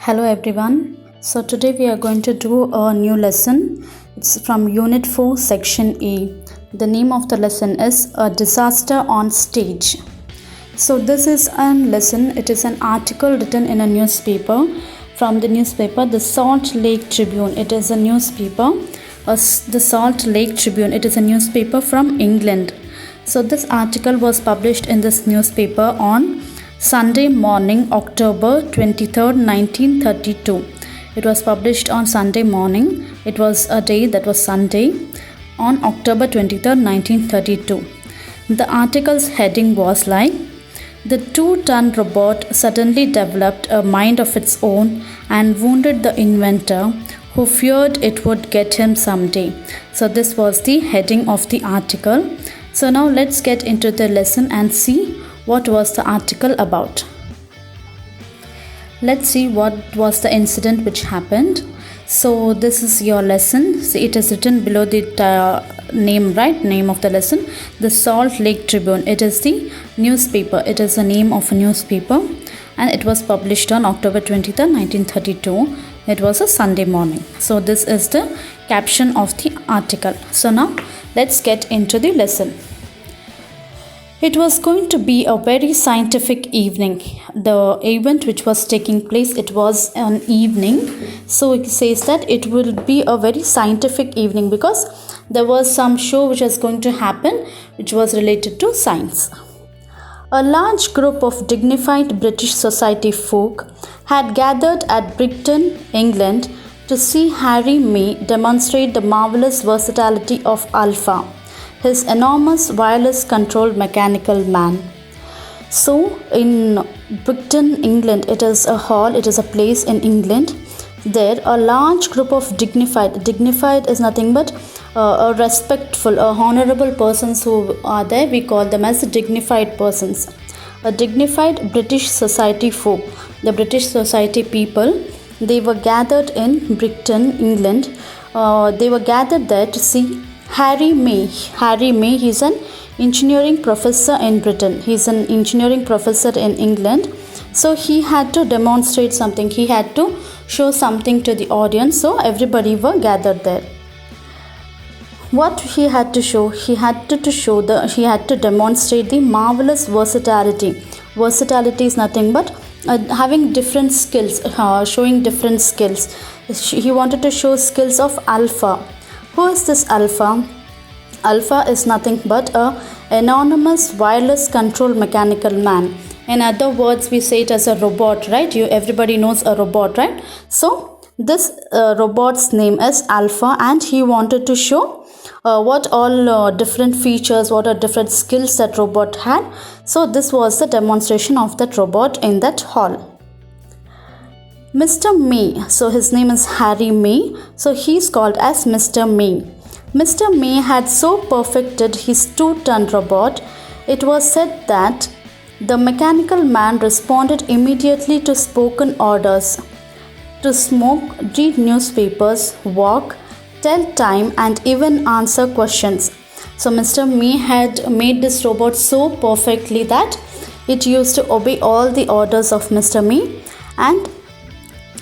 Hello everyone. So today we are going to do a new lesson. It's from Unit 4 Section A. The name of the lesson is A Disaster on Stage. So this is a lesson. It is an article written in a newspaper from the newspaper The Salt Lake Tribune. It is a newspaper, the Salt Lake Tribune. It is a newspaper from England. So this article was published in this newspaper on Sunday morning, October 23rd, 1932. It was published on Sunday morning. It was a day that was Sunday on October 23rd, 1932. The article's heading was like, "The 2-ton robot suddenly developed a mind of its own and wounded the inventor, who feared it would get him someday." So this was the heading of the article. So now let's get into the lesson and see what was the article about. Let's see what was the incident which happened. So this is your lesson. See, it is written below the name, right? Name of the lesson, The Salt Lake Tribune. It is the newspaper. It is the name of a newspaper, and it was published on October 23rd, 1932. It was a Sunday morning. So this is the caption of the article. So now let's get into the lesson. It was going to be a very scientific evening. The event which was taking place, it was an evening. So it says that it will be a very scientific evening because there was some show which was going to happen which was related to science. A large group of dignified British society folk had gathered at Brixton, England, to see Harry May demonstrate the marvelous versatility of Alpha, his enormous wireless controlled mechanical man. So in Brixton, England, it is a hall, it is a place in England. There a large group of dignified is nothing but a respectful, a honorable persons who are there, we call them as dignified persons. A dignified British society folk, the British society people, they were gathered in Brixton, England. They were gathered there to see Harry May. Harry May, he is an engineering professor in Britain. He is an engineering professor in England. So he had to demonstrate something. He had to show something to the audience. So everybody were gathered there. What he had to show? He had to demonstrate the marvelous versatility. Versatility is nothing but having different skills, showing different skills. He wanted to show skills of Alpha. Who is this Alpha? Alpha is nothing but a anonymous wireless control mechanical man. In other words, we say it as a robot, right? Everybody knows a robot, right? So this robot's name is Alpha, and he wanted to show what all different features, what are different skills that robot had. So this was the demonstration of that robot in that hall. Mr. May, so his name is Harry May, so he's called as Mr. May. Mr. May had so perfected his 2-ton robot, it was said that the mechanical man responded immediately to spoken orders to smoke, read newspapers, walk, tell time, and even answer questions. So Mr. May had made this robot so perfectly that it used to obey all the orders of Mr. May, and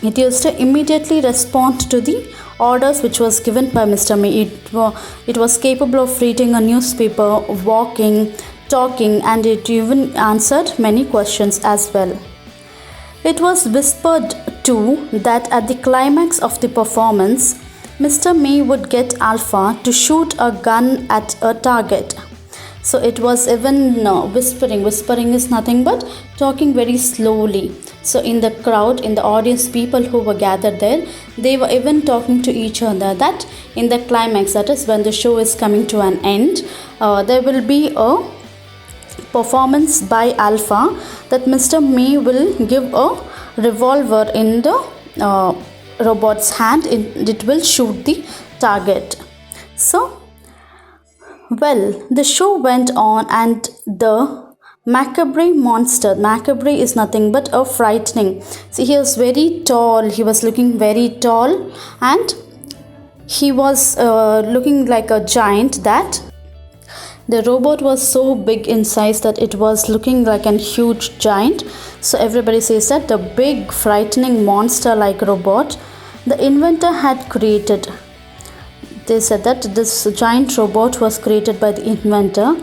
it used to immediately respond to the orders which was given by Mr. May. It was capable of reading a newspaper, walking, talking, and it even answered many questions as well. It was whispered too that at the climax of the performance, Mr. May would get Alpha to shoot a gun at a target. So it was even whispering. Whispering is nothing but talking very slowly. So in the crowd, in the audience, people who were gathered there, they were even talking to each other that in the climax, that is when the show is coming to an end, there will be a performance by Alpha that Mr. May will give a revolver in the robot's hand. It will shoot the target. So the show went on, and the macabre monster. Macabre is nothing but a frightening. See, he was very tall. He was looking very tall, and he was looking like a giant. That The robot was so big in size that it was looking like a huge giant. So everybody says that the big frightening monster like robot the inventor had created. They said that this giant robot was created by the inventor,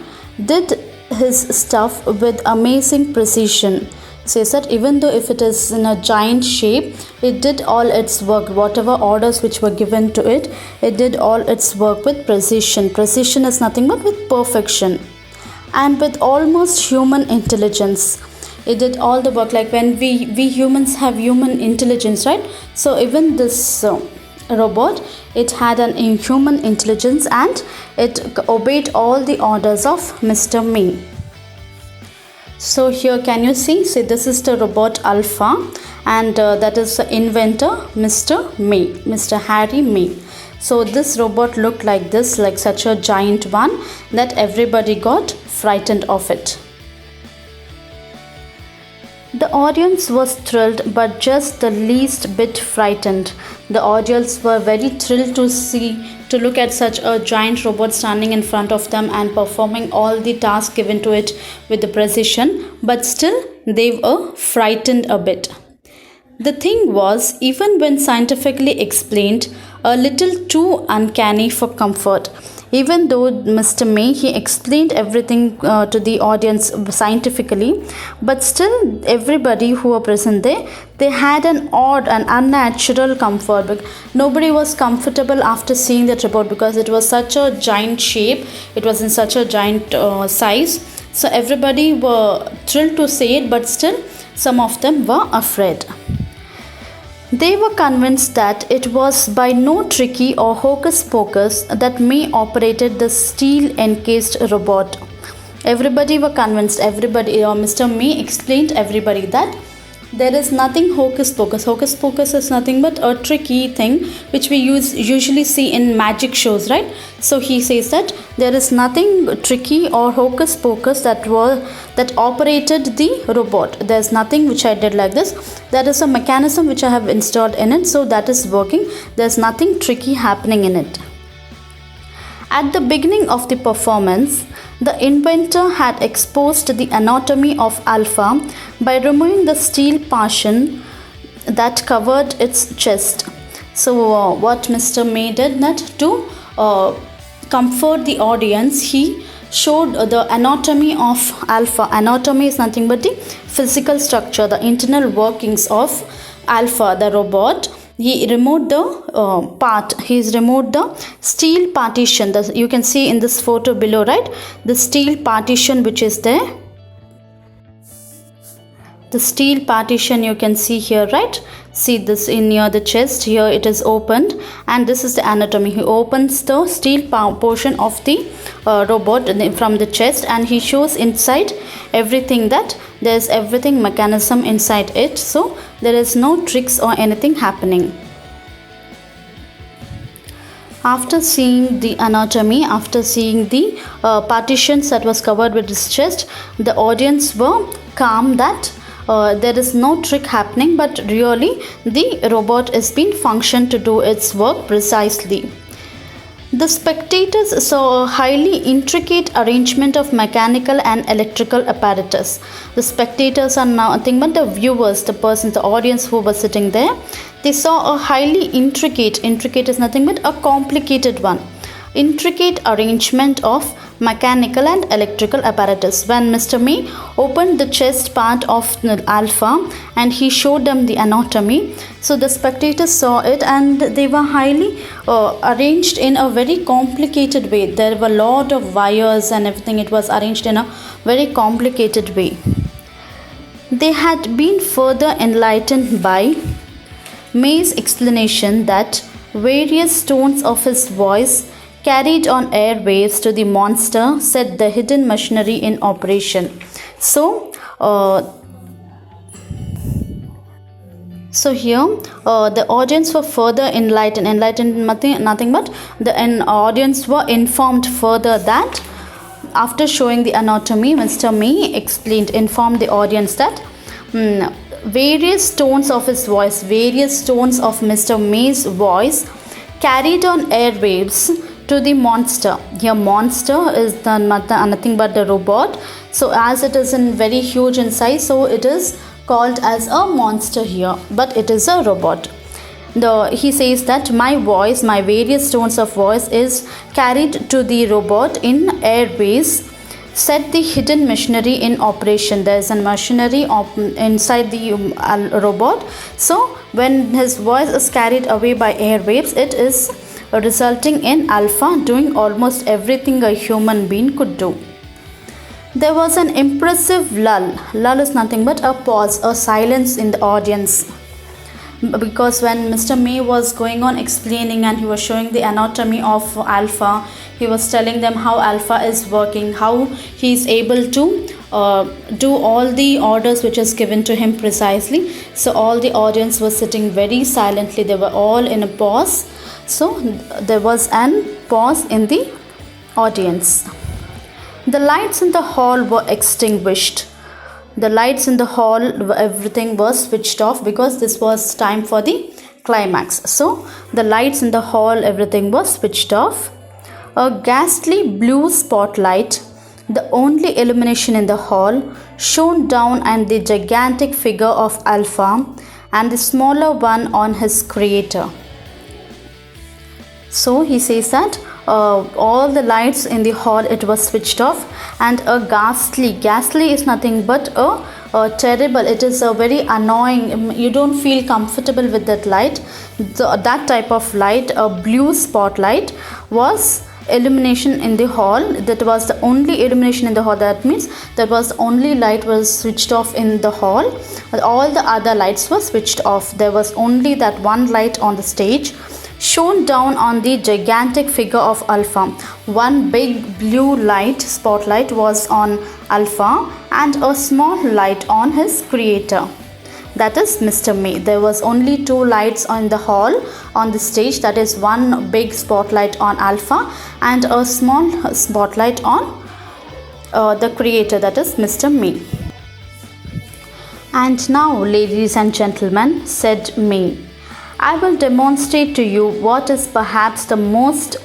did his stuff with amazing precision. Says that even though if it is in a giant shape, it did all its work, whatever orders which were given to it, it did all its work with precision. Precision is nothing but with perfection and with almost human intelligence. It did all the work, like when we humans have human intelligence, right? So even this robot, it had an inhuman intelligence and it obeyed all the orders of Mr. May. So here can you see this is the robot Alpha, and that is the inventor Mr. May, Mr. Harry May. So this robot looked like this, like such a giant one, that everybody got frightened of it. The audience was thrilled but just the least bit frightened. The audience were very thrilled to look at such a giant robot standing in front of them and performing all the tasks given to it with the precision, but still they were frightened a bit. The thing was, even when scientifically explained, a little too uncanny for comfort. Even though Mr. May, he explained everything to the audience scientifically, but still everybody who were present there, they had an odd and unnatural comfort. Nobody was comfortable after seeing that robot because it was such a giant shape, it was in such a giant size. So everybody were thrilled to see it, but still some of them were afraid. They were convinced that it was by no tricky or hocus pocus that May operated the steel encased robot. Everybody were convinced, Mr. May explained everybody that there is nothing hocus pocus. Hocus pocus is nothing but a tricky thing which we usually see in magic shows, right? So he says that there is nothing tricky or hocus pocus that operated the robot. There's nothing which I did like this. There is a mechanism which I have installed in it, so that is working. There's nothing tricky happening in it. At the beginning of the performance, the inventor had exposed the anatomy of Alpha by removing the steel partition that covered its chest. So what Mr. May did, that to comfort the audience, he showed the anatomy of Alpha. Anatomy is nothing but the physical structure, the internal workings of Alpha, the robot. He removed the he's removed the steel partition. You can see in this photo below, right? The steel partition which is there. The steel partition you can see here, right? See this in near the chest. Here it is opened, and this is the anatomy. He opens the steel portion of the robot from the chest, and he shows inside everything, that there is everything mechanism inside it. So there is no tricks or anything happening. After seeing the anatomy, after seeing the partitions that was covered with his chest, the audience were calm that there is no trick happening, but really the robot is being functioned to do its work precisely. The spectators saw a highly intricate arrangement of mechanical and electrical apparatus. The spectators are nothing but the viewers, the persons, the audience who were sitting there. They saw a highly intricate is nothing but a complicated one. Intricate arrangement of mechanical and electrical apparatus. When Mr. May opened the chest part of Alpha and he showed them the anatomy, so the spectators saw it and they were highly arranged in a very complicated way. There were a lot of wires and everything. It was arranged in a very complicated way. They had been further enlightened by May's explanation that various tones of his voice carried on airwaves to the monster set the hidden machinery in operation. So here the audience were further enlightened nothing but the audience were informed further that after showing the anatomy, Mr. May informed the audience that various tones of his voice, various tones of Mr. May's voice carried on airwaves to the monster. Here monster is the nothing but the robot. So as it is in very huge in size, so it is called as a monster here, but it is a robot. He says that my voice, my various tones of voice is carried to the robot in airways. Set the hidden machinery in operation. There is a machinery inside the robot. So when his voice is carried away by airwaves, it is resulting in Alpha doing almost everything a human being could do. There was an impressive lull. Lull is nothing but a pause, a silence in the audience. Because when Mr. May was going on explaining and he was showing the anatomy of Alpha, he was telling them how Alpha is working, how he is able to do all the orders which is given to him precisely. So all the audience was sitting very silently. They were all in a pause. So there was an pause in the audience. The lights in the hall were extinguished. The lights in the hall, everything was switched off because this was time for the climax. So the lights in the hall, everything was switched off. A ghastly blue spotlight, the only illumination in the hall, shone down on the gigantic figure of Alpha and the smaller one on his creator. So he says that all the lights in the hall, it was switched off, and a ghastly is nothing but a terrible, it is a very annoying, you don't feel comfortable with that light. That type of light, a blue spotlight, was illumination in the hall. That was the only illumination in the hall. That means that was the only light was switched off in the hall. All the other lights were switched off. There was only that one light on the stage, shone down on the gigantic figure of Alpha. One big blue light spotlight was on Alpha and a small light on his creator, that is Mr. May. There was only two lights on the hall on the stage, that is one big spotlight on Alpha and a small spotlight on the creator, that is Mr. May. And now, ladies and gentlemen, said May, I will demonstrate to you what is perhaps the most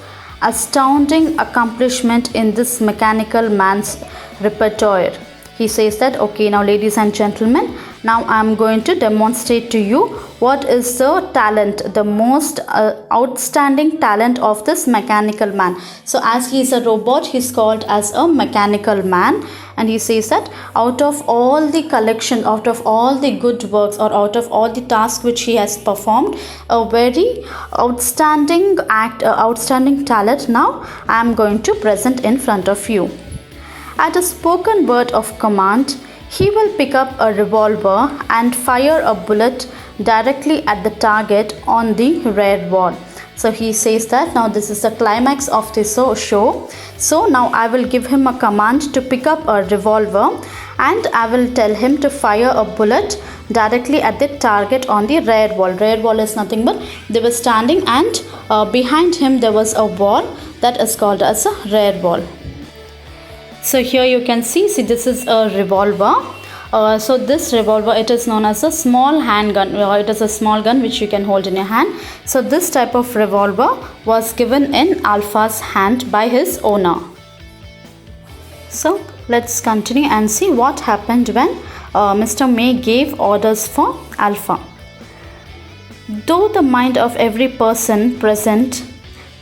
astounding accomplishment in this mechanical man's repertoire. He says that, okay, now ladies and gentlemen, now I am going to demonstrate to you what is the talent, the most outstanding talent of this mechanical man. So as he is a robot, he is called as a mechanical man, and he says that out of all the collection, out of all the good works, or out of all the tasks which he has performed, a very outstanding outstanding talent now I am going to present in front of you. At a spoken word of command, he will pick up a revolver and fire a bullet directly at the target on the rear wall. So he says that now this is the climax of the show. So now I will give him a command to pick up a revolver and I will tell him to fire a bullet directly at the target on the rear wall. Rear wall is nothing but they were standing and behind him there was a wall that is called as a rear wall. So here you can see this is a revolver. So this revolver, it is known as a small handgun. It is a small gun which you can hold in your hand. So this type of revolver was given in Alpha's hand by his owner. So let's continue and see what happened when Mr. May gave orders for Alpha. Though the mind of every person present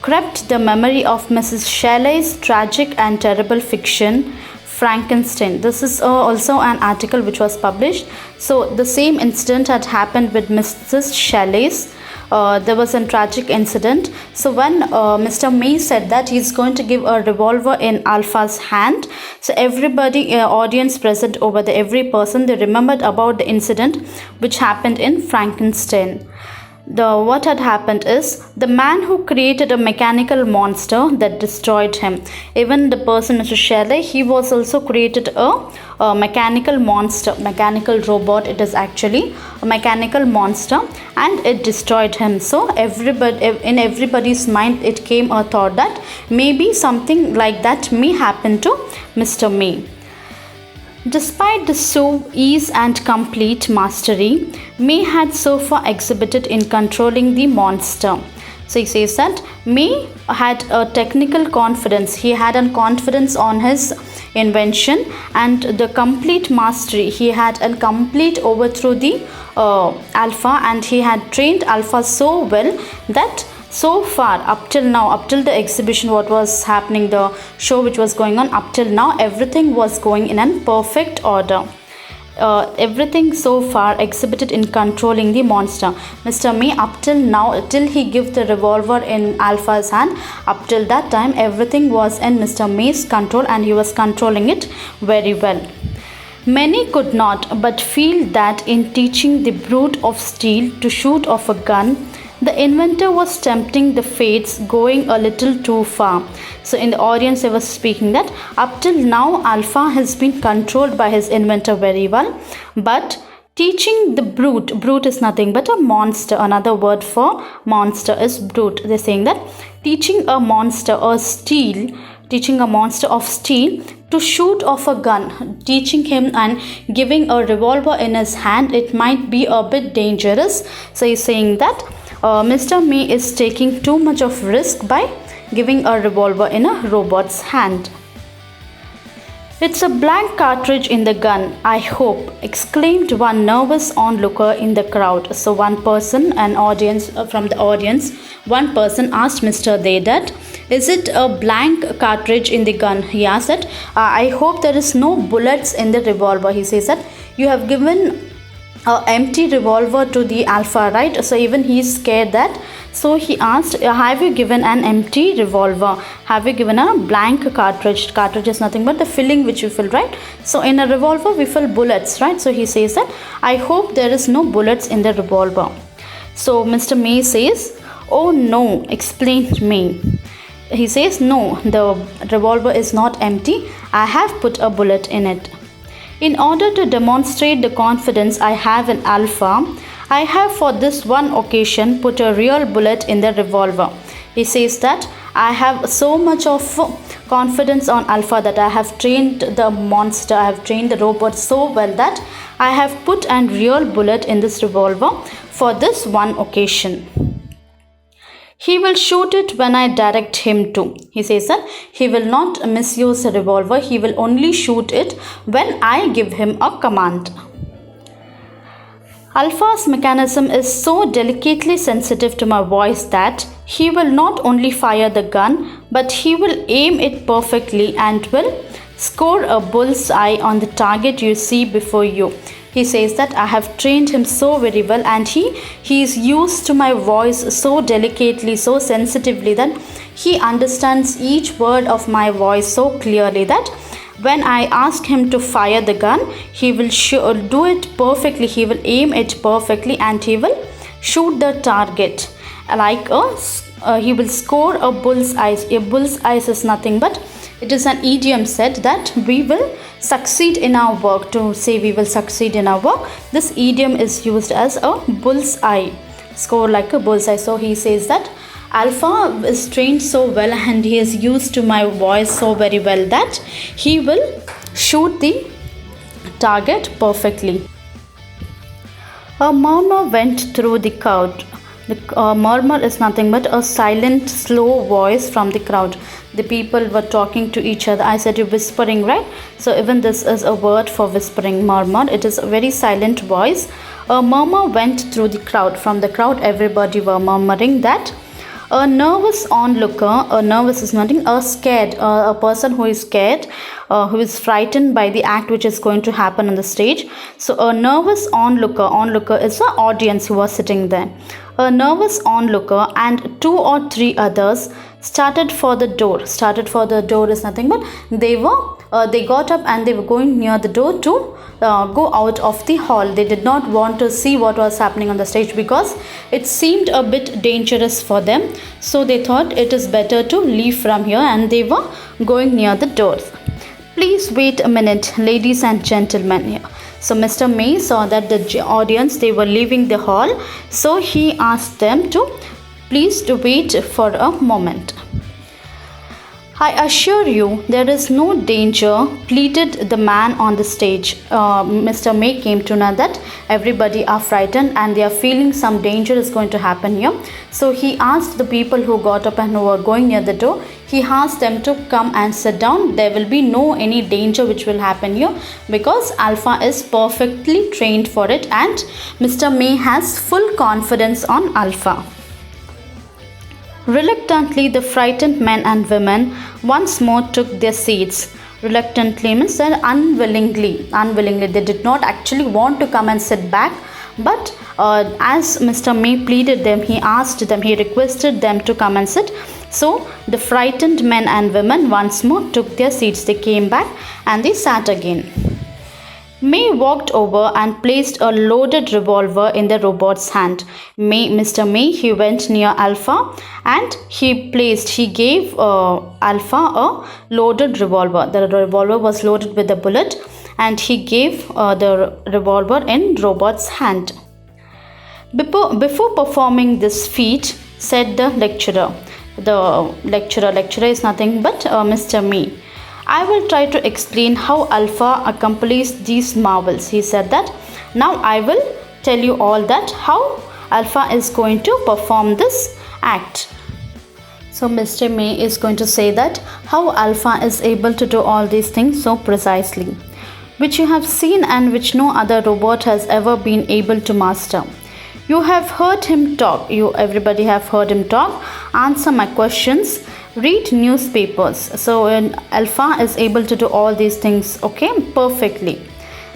crept the memory of Mrs. Shelley's tragic and terrible fiction, Frankenstein. This is also an article which was published. So the same incident had happened with Mrs. Shelley's. There was a tragic incident. So when Mr. May said that he's going to give a revolver in Alpha's hand, so everybody, audience present over there, every person, they remembered about the incident which happened in Frankenstein. What had happened is the man who created a mechanical monster that destroyed him. Even the person, Mr. Shelley, he was also created a mechanical monster, mechanical robot. It is actually a mechanical monster and it destroyed him. So in everybody's mind it came a thought that maybe something like that may happen to Mr. May. Despite the show ease and complete mastery May had so far exhibited in controlling the monster, So he says that May had a technical confidence. He had a confidence on his invention and the complete mastery. He had a complete overthrow the Alpha, and he had trained Alpha so well that so far up till now, up till the exhibition, what was happening, the show which was going on, up till now everything was going in a perfect order. Everything so far exhibited in controlling the monster. Mr. May, up till now, till he give the revolver in Alpha's hand, up till that time everything was in Mr. May's control and he was controlling it very well. Many could not but feel that in teaching the brute of steel to shoot off a gun, the inventor was tempting the fates, going a little too far. So in the audience they were speaking that up till now Alpha has been controlled by his inventor very well, but teaching the brute is nothing but a monster. Another word for monster is brute. They're saying that teaching a monster of steel to shoot off a gun, teaching him and giving a revolver in his hand, it might be a bit dangerous. So he's saying that Mr. May is taking too much of risk by giving a revolver in a robot's hand. It's a blank cartridge in the gun, I hope, exclaimed one nervous onlooker in the crowd. So one person, from the audience, one person asked Mr. Day that, is it a blank cartridge in the gun? He asked that, I hope there is no bullets in the revolver. He says that you have given an empty revolver to the Alpha, right? So even he is scared that. So he asked, have you given an empty revolver? Have you given a blank cartridge? Cartridge is nothing but the filling which you fill, right? So in a revolver we fill bullets, right? So he says that, I hope there is no bullets in the revolver. So Mr. May says, oh no, explained May. He says, no, the revolver is not empty. I have put a bullet in it. In order to demonstrate the confidence I have in Alpha, I have for this one occasion put a real bullet in the revolver. He says that I have so much of confidence on Alpha that I have trained the monster, I have trained the robot so well that I have put a real bullet in this revolver for this one occasion. He will shoot it when I direct him to. He says that he will not misuse a revolver. He will only shoot it when I give him a command. Alpha's mechanism is so delicately sensitive to my voice that he will not only fire the gun, but he will aim it perfectly and will score a bull's eye on the target you see before you. He says that I have trained him so very well and he is used to my voice so delicately, so sensitively that he understands each word of my voice so clearly that when I ask him to fire the gun, he will do it perfectly, he will aim it perfectly and he will shoot the target like he will score a bull's eyes. A bull's eyes is nothing but it is an idiom said that we will succeed in our work. To say we will succeed in our work, this idiom is used as a bull's eye, score like a bull's eye. So he says that Alpha is trained so well and he is used to my voice so very well that he will shoot the target perfectly. A murmur went through the crowd. The murmur is nothing but a silent, slow voice from the crowd. The people were talking to each other. I said you whispering, right? So even this is a word for whispering, murmur. It is a very silent voice. A murmur went through the crowd. From the crowd, everybody were murmuring that a nervous onlooker, a nervous is nothing, a scared, a person who is scared, who is frightened by the act which is going to happen on the stage. So a nervous onlooker is an audience who was sitting there. A nervous onlooker and 2 or 3 others started for the door. Started for the door is nothing but they got up and they were going near the door to go out of the hall. They did not want to see what was happening on the stage because it seemed a bit dangerous for them. So they thought it is better to leave from here and they were going near the doors. Please wait a minute, ladies and gentlemen. So Mr. May saw that the audience, they were leaving the hall. So he asked them to please to wait for a moment. I assure you, there is no danger, pleaded the man on the stage. Mr. May came to know that everybody are frightened and they are feeling some danger is going to happen here. So he asked the people who got up and who were going near the door, he asked them to come and sit down. There will be no any danger which will happen here because Alpha is perfectly trained for it and Mr. May has full confidence on Alpha. Reluctantly, the frightened men and women once more took their seats. Reluctantly means that unwillingly. Unwillingly, they did not actually want to come and sit back. But as Mr. May pleaded them, he asked them, he requested them to come and sit. So the frightened men and women once more took their seats. They came back and they sat again. May walked over and placed a loaded revolver in the robot's hand. Mr. May, he went near Alpha and he gave Alpha a loaded revolver. The revolver was loaded with a bullet and he gave the revolver in robot's hand. Before performing this feat, said the lecturer is nothing but Mr. May, I will try to explain how Alpha accomplished these marvels. He said that now I will tell you all that how Alpha is going to perform this act. So Mr. May is going to say that how Alpha is able to do all these things so precisely, which you have seen and which no other robot has ever been able to master. You have heard him talk. Everybody have heard him talk. Answer my questions. Read newspapers. So Alpha is able to do all these things, okay, perfectly.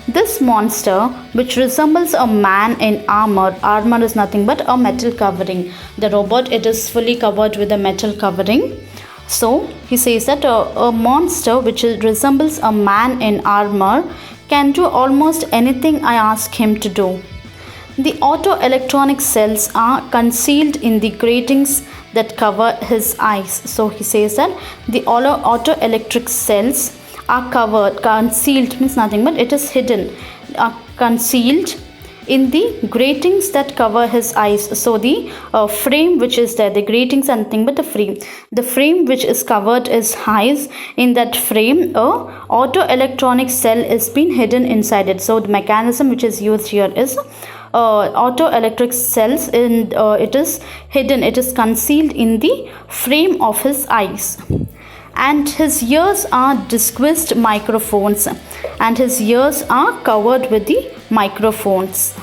This monster, which resembles a man in armor is nothing but a metal covering. The robot, it is fully covered with a metal covering. So he says that a monster which resembles a man in armor can do almost anything I ask him to do. The auto-electronic cells are concealed in the gratings that cover his eyes. So he says that the auto-electric cells are concealed means nothing but it is hidden, concealed in the gratings that cover his eyes. So the frame which is there, the gratings and nothing but the frame which is covered his eyes, in that frame a auto-electronic cell is been hidden inside it. So the mechanism which is used here is auto-electric cells, and it is hidden, it is concealed in the frame of his eyes. And his ears are disguised microphones, and his ears are covered with the microphones.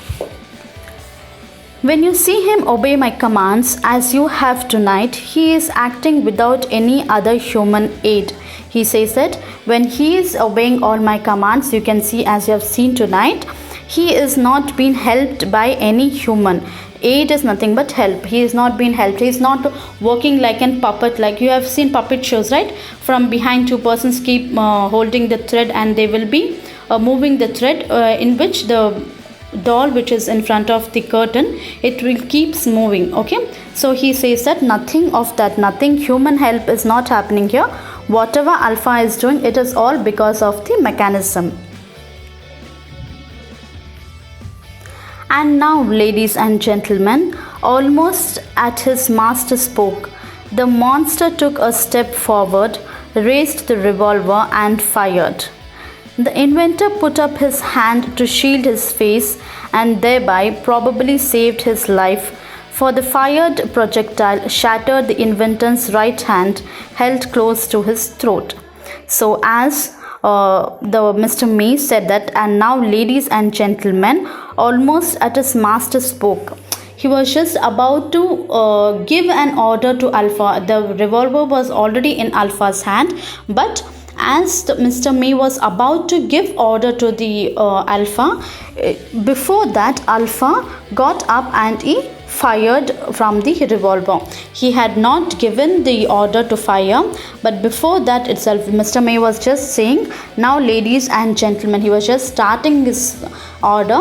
When you see him obey my commands as you have tonight, he is acting without any other human aid. He says that when he is obeying all my commands, you can see as you have seen tonight, he is not being helped by any human. Aid is nothing but help. He is not being helped. He is not working like a puppet, like you have seen puppet shows, right? From behind, two persons keep holding the thread and they will be moving the thread, in which the doll which is in front of the curtain, it will keeps moving. Okay, so he says that nothing of that, nothing human help is not happening here. Whatever Alpha is doing, it is all because of the mechanism. And now, ladies and gentlemen, almost at his master spoke, the monster took a step forward, raised the revolver and fired. The inventor put up his hand to shield his face and thereby probably saved his life, for the fired projectile shattered the inventor's right hand held close to his throat. So as the Mr. May said that, and now ladies and gentlemen, almost at his master spoke. He was just about to give an order to Alpha. The revolver was already in Alpha's hand, but as Mr. May was about to give order to the Alpha, before that Alpha got up and he fired from the revolver. He had not given the order to fire, but before that itself Mr. May was just saying, now ladies and gentlemen, he was just starting his order.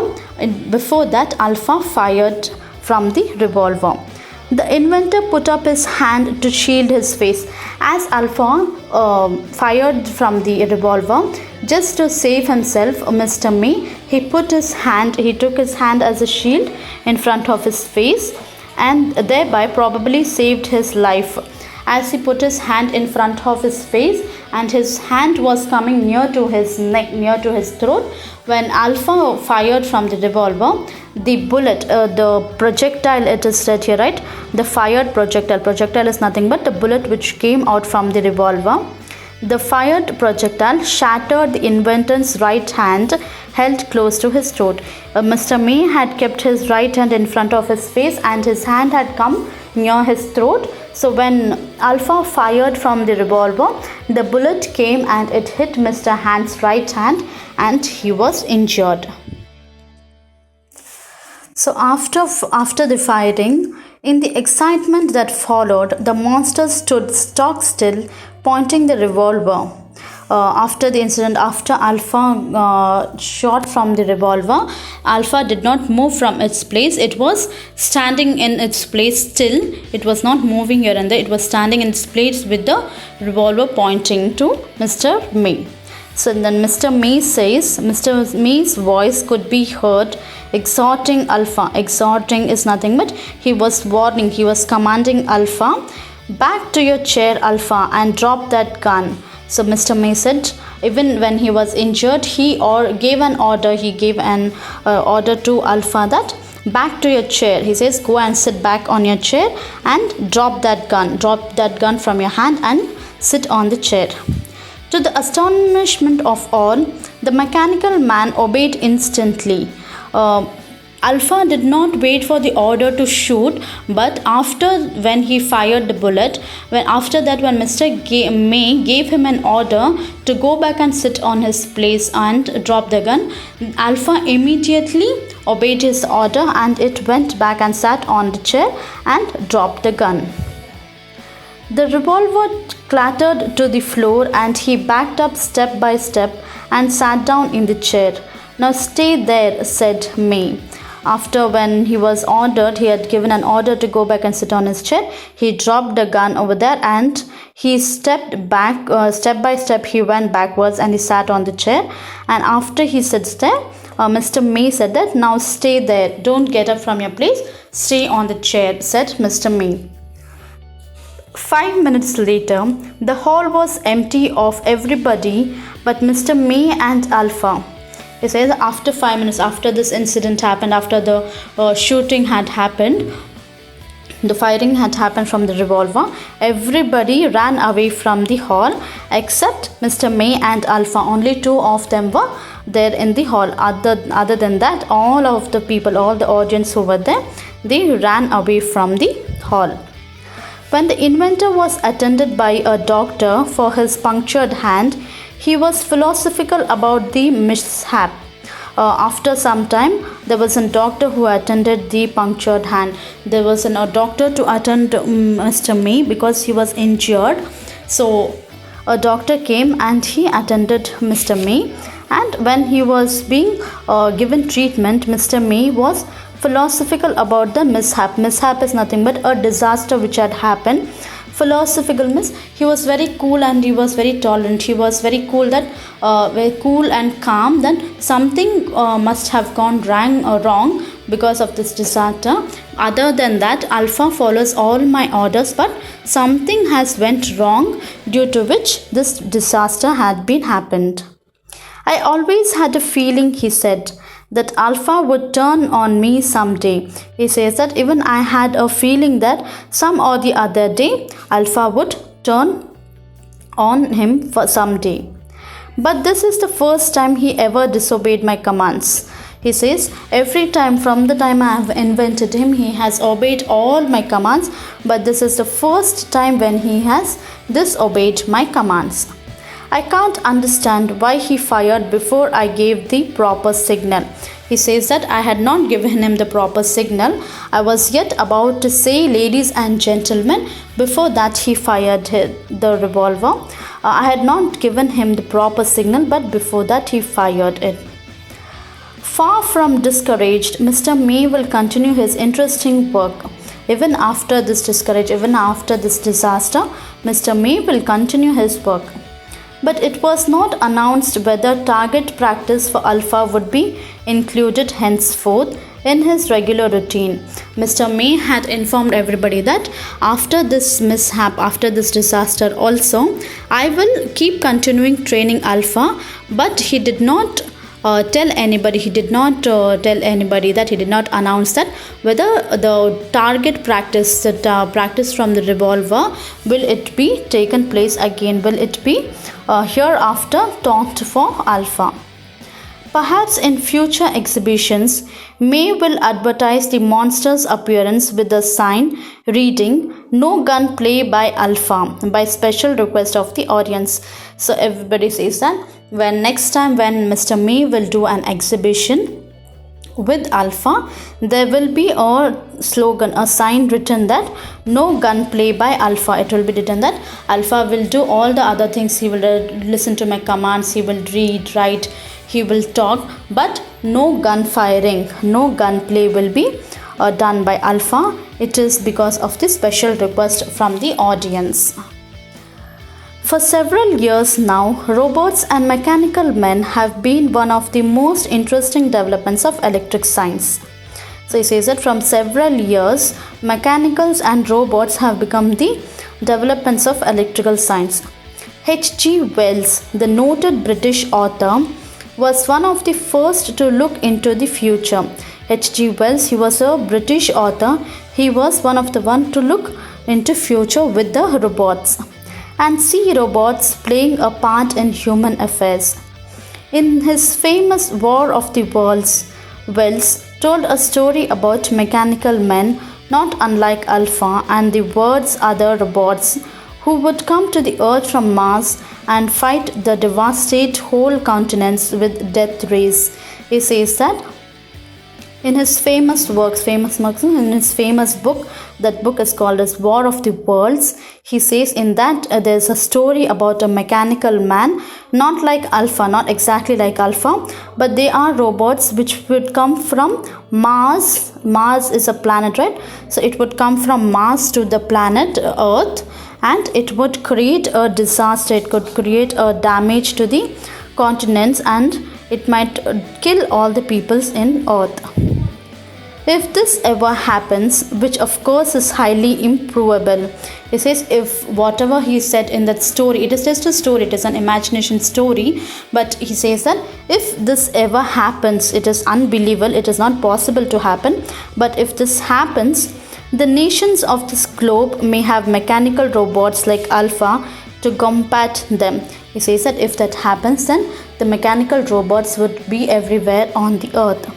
Before that Alpha fired from the revolver. The inventor put up his hand to shield his face. As Alpha fired from the revolver, just to save himself, Mr. May, he took his hand as a shield in front of his face and thereby probably saved his life. as he put his hand in front of his face and his hand was coming near to his neck, near to his throat, when Alpha fired from the revolver, the bullet, the projectile, it is said here, right? The fired projectile is nothing but the bullet which came out from the revolver. The fired projectile shattered the inventor's right hand held close to his throat. Mr. May had kept his right hand in front of his face and his hand had come near his throat. So when Alpha fired from the revolver, the bullet came and it hit Mr. Hand's right hand and he was injured. So after the firing, in the excitement that followed, the monster stood stock still, pointing the revolver. After the incident, after Alpha shot from the revolver, Alpha did not move from its place. It was standing in its place still. It was not moving here and there. It was standing in its place with the revolver pointing to Mr. May. So then Mr. May says, Mr. May's voice could be heard exhorting Alpha. Exhorting is nothing but he was warning, he was commanding Alpha, back to your chair, Alpha, and drop that gun. So Mr. May said, even when he was injured, he gave an order to Alpha that back to your chair. He says, go and sit back on your chair and drop that gun from your hand and sit on the chair. To the astonishment of all, the mechanical man obeyed instantly. Alpha did not wait for the order to shoot, but when he fired the bullet, when Mr. May gave him an order to go back and sit on his place and drop the gun, Alpha immediately obeyed his order and it went back and sat on the chair and dropped the gun. The revolver clattered to the floor and he backed up step by step and sat down in the chair. Now stay there, said May. After when he was ordered, he had given an order to go back and sit on his chair. He dropped the gun over there and he stepped back, step by step he went backwards and he sat on the chair. And after he sits there, Mr. May said that, now stay there, don't get up from your place, stay on the chair, said Mr. May. 5 minutes later, the hall was empty of everybody but Mr. May and Alpha. He says after 5 minutes, after this incident happened, after the shooting had happened, the firing had happened from the revolver, everybody ran away from the hall except Mr. May and Alpha. Only two of them were there in the hall. Other than that, all of the people, all the audience who were there, they ran away from the hall. When the inventor was attended by a doctor for his punctured hand, he was philosophical about the mishap. After some time, there was a doctor who attended the punctured hand. There was a doctor to attend Mr. May because he was injured. So a doctor came and he attended Mr. May. And when he was being given treatment, Mr. May was philosophical about the mishap. Mishap is nothing but a disaster which had happened. Philosophical means he was very cool and he was very tolerant. He was very cool, very cool and calm. Then something must have gone wrong because of this disaster. Other than that, Alpha follows all my orders, but something has went wrong due to which this disaster had been happened. I always had a feeling, he said, that Alpha would turn on me someday. He says that even I had a feeling that some or the other day Alpha would turn on him for someday. But this is the first time he ever disobeyed my commands. He says every time from the time I have invented him, he has obeyed all my commands, but this is the first time when he has disobeyed my commands. I can't understand why he fired before I gave the proper signal. He says that I had not given him the proper signal. I was yet about to say, ladies and gentlemen, before that he fired the revolver. I had not given him the proper signal, but before that he fired it. Far from discouraged, Mr. May will continue his interesting work. Even after this disaster, Mr. May will continue his work. but it was not announced whether target practice for Alpha would be included henceforth in his regular routine. Mr. May had informed everybody that after this mishap, after this disaster also, I will keep continuing training Alpha, but he did not tell anybody, that he did not announce that whether the target practice, the practice from the revolver, will it be taken place again, will it be hereafter taught for Alpha. Perhaps in future exhibitions, May will advertise the monster's appearance with the sign reading "No gun play by Alpha" by special request of the audience. So everybody says that when next time when Mr. May will do an exhibition with Alpha, there will be a slogan, a sign written that "No gun play by Alpha." It will be written that Alpha will do all the other things. He will listen to my commands, he will read, write, he will talk, but no gun firing, no gun play will be done by Alpha. It is because of the special request from the audience. For several years now, robots and mechanical men have been one of the most interesting developments of electric science. So he says that from several years, mechanicals and robots have become the developments of electrical science. H.G. Wells, the noted British author, was one of the first to look into the future. H.G. Wells, he was a British author. He was one of the one to look into future with the robots and see robots playing a part in human affairs. In his famous War of the Worlds, Wells told a story about mechanical men not unlike Alpha and the world's other robots who would come to the earth from Mars and fight the devastate whole continents with death rays. He says that in his famous works, in his famous book, that book is called as War of the Worlds. He says in that there's a story about a mechanical man, not like Alpha, not exactly like Alpha, but they are robots which would come from Mars. Mars is a planet, right? So it would come from Mars to the planet Earth, and it would create a disaster. It could create a damage to the continents, and it might kill all the peoples in Earth. If this ever happens, which of course is highly improbable, he says if whatever he said in that story, it is just a story, it is an imagination story, but he says that if this ever happens, it is unbelievable, it is not possible to happen, but if this happens, the nations of this globe may have mechanical robots like Alpha to combat them. He says that if that happens, then the mechanical robots would be everywhere on the earth.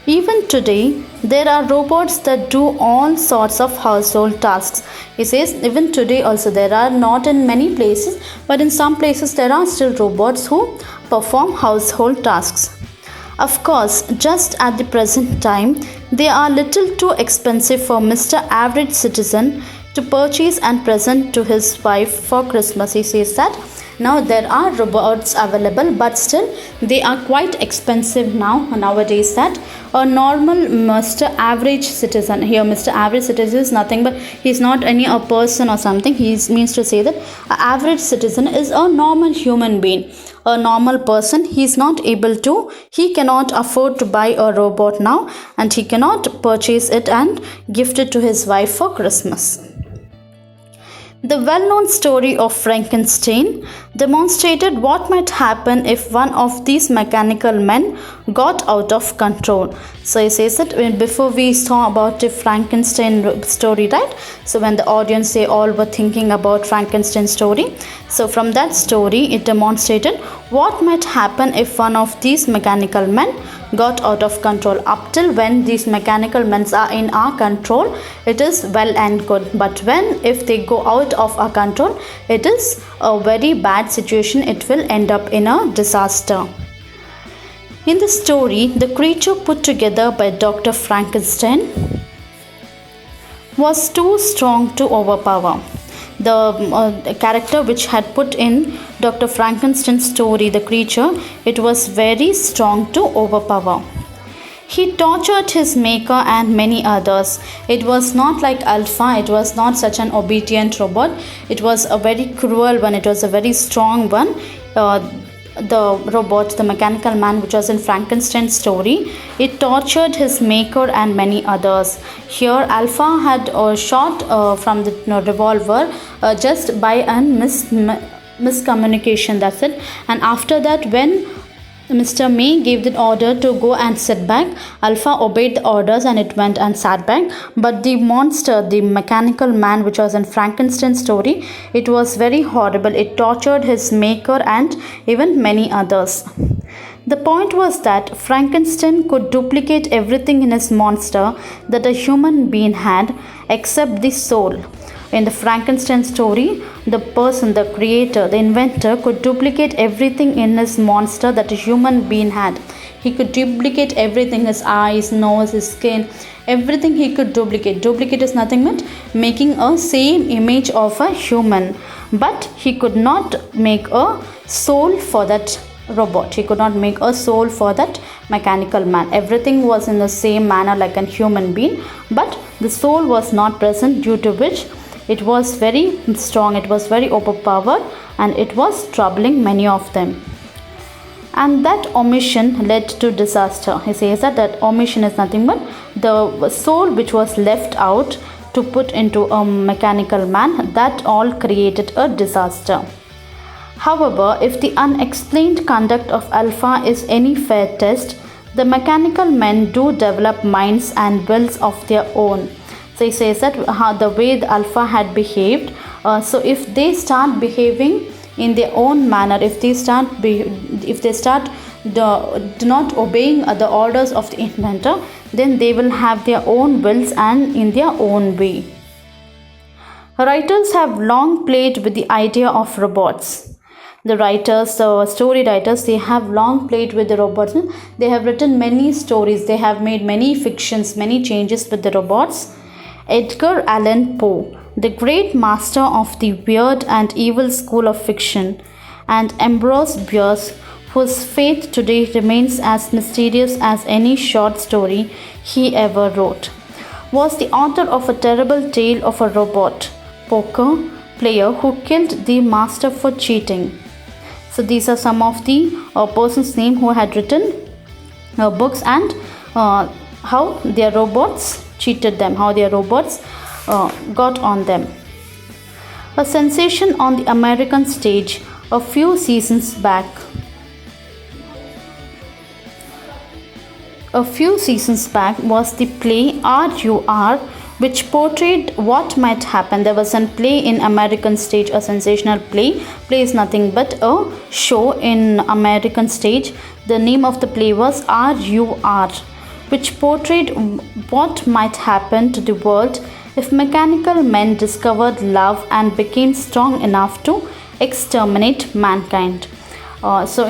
Even today, there are robots that do all sorts of household tasks. He says even today also there are, not in many places, but in some places there are still robots who perform household tasks. Of course, just at the present time, they are little too expensive for Mr. Average Citizen to purchase and present to his wife for Christmas. He says that now there are robots available, but still they are quite expensive nowadays, that a normal Mr. Average Citizen, here Mr. Average Citizen is nothing but he's not a person or something. He means to say that an average citizen is a normal human being, a normal person. He cannot afford to buy a robot now, and he cannot purchase it and gift it to his wife for Christmas. The well-known story of Frankenstein demonstrated what might happen if one of these mechanical men got out of control. So he says that before we saw about the Frankenstein story, right? So when the audience, they all were thinking about Frankenstein story. So from that story, it demonstrated what might happen if one of these mechanical men got out of control. Up till when these mechanical men are in our control, it is well and good, but if they go out of our control, it is a very bad situation. It will end up in a disaster. In the story, the creature put together by Dr. Frankenstein was too strong to overpower. The character which had put in Dr. Frankenstein's story, the creature, it was very strong to overpower. He tortured his maker and many others. It was not like Alpha, it was not such an obedient robot. It was a very cruel one, it was a very strong one. The robot, the mechanical man, which was in Frankenstein's story, it tortured his maker and many others. Here, Alpha had shot from the revolver just by a miscommunication. That's it. And after that, when Mr. May gave the order to go and sit back, Alpha obeyed the orders and it went and sat back. But the monster, the mechanical man, which was in Frankenstein's story, it was very horrible. It tortured his maker and even many others. The point was that Frankenstein could duplicate everything in his monster that a human being had except the soul. In the Frankenstein story, the person, the creator, the inventor could duplicate everything in his monster that a human being had. He could duplicate everything, his eyes, nose, his skin, everything he could duplicate. Duplicate is nothing but making a same image of a human. But he could not make a soul for that robot. He could not make a soul for that mechanical man. Everything was in the same manner like a human being, but the soul was not present, due to which it was very strong, it was very overpowered, and it was troubling many of them. And that omission led to disaster. He says that omission is nothing but the soul which was left out to put into a mechanical man. That all created a disaster. However, if the unexplained conduct of Alpha is any fair test, the mechanical men do develop minds and wills of their own. So he says that the way the Alpha had behaved, so if they start behaving in their own manner, if they start not obeying the orders of the inventor, then they will have their own wills and in their own way. Writers have long played with the idea of robots. The writers, the story writers, they have long played with the robots. They have written many stories, they have made many fictions, many changes with the robots. Edgar Allan Poe, the great master of the weird and evil school of fiction, and Ambrose Bierce, whose fate today remains as mysterious as any short story he ever wrote, was the author of a terrible tale of a robot poker player who killed the master for cheating. So these are some of the persons' name who had written books and how their robots cheated them, how their robots got on them. A sensation on the American stage a few seasons back. Was the play R.U.R., which portrayed what might happen. There was a play in American stage, a sensational play. Play is nothing but a show in American stage. The name of the play was R.U.R., which portrayed what might happen to the world if mechanical men discovered love and became strong enough to exterminate mankind. So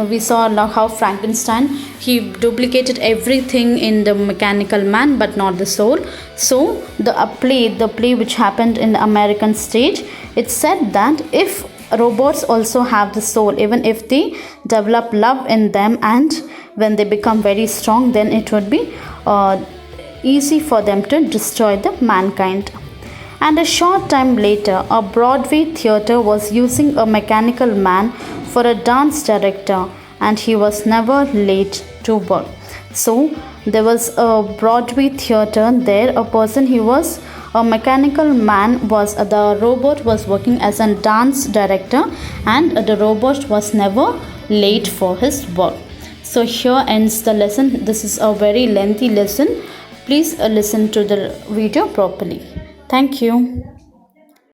we saw how Frankenstein, he duplicated everything in the mechanical man but not the soul. So the play which happened in the American stage, it said that if robots also have the soul, even if they develop love in them and when they become very strong, then it would be easy for them to destroy the mankind. And a short time later, a Broadway theater was using a mechanical man for a dance director, and he was never late to work. So there was a Broadway theater there, a person, he was a mechanical man, was the robot was working as a dance director, and the robot was never late for his work. So here ends the lesson. This is a very lengthy lesson. Please listen to the video properly. Thank you.